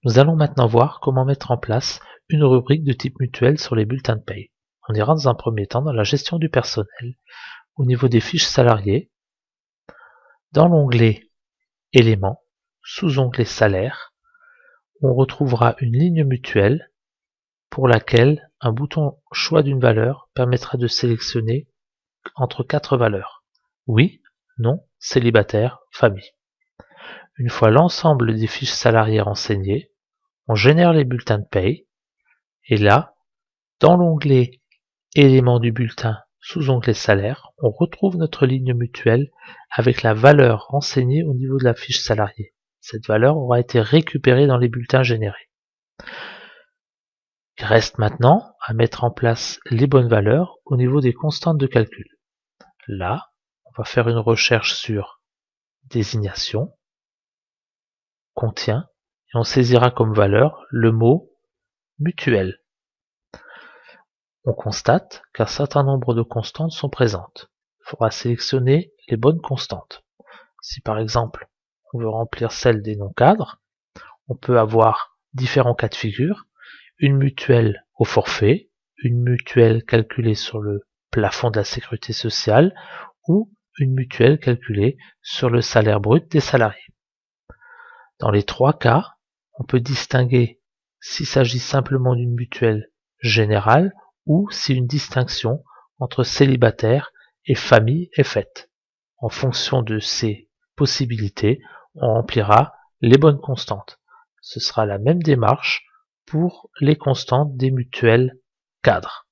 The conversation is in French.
Nous allons maintenant voir comment mettre en place une rubrique de type mutuel sur les bulletins de paye. On ira dans un premier temps dans la gestion du personnel, au niveau des fiches salariés, dans l'onglet Éléments, sous-onglet Salaire, on retrouvera une ligne mutuelle pour laquelle un bouton Choix d'une valeur permettra de sélectionner entre 4 valeurs. Oui, non, célibataire, famille. Une fois l'ensemble des fiches salariées renseignées, on génère les bulletins de paye et là, dans l'onglet Éléments du bulletin sous-onglet Salaire, on retrouve notre ligne mutuelle avec la valeur renseignée au niveau de la fiche salariée. Cette valeur aura été récupérée dans les bulletins générés. Il reste maintenant à mettre en place les bonnes valeurs au niveau des constantes de calcul. Là, on va faire une recherche sur désignation, contient, et on saisira comme valeur le mot mutuel. On constate qu'un certain nombre de constantes sont présentes. Il faudra sélectionner les bonnes constantes. Si par exemple, on veut remplir celle des non-cadres, on peut avoir différents cas de figure, une mutuelle au forfait, une mutuelle calculée sur le plafond de la sécurité sociale ou une mutuelle calculée sur le salaire brut des salariés. Dans les trois cas, on peut distinguer s'il s'agit simplement d'une mutuelle générale ou si une distinction entre célibataire et famille est faite. En fonction de ces possibilités, on remplira les bonnes constantes. Ce sera la même démarche pour les constantes des mutuelles cadres.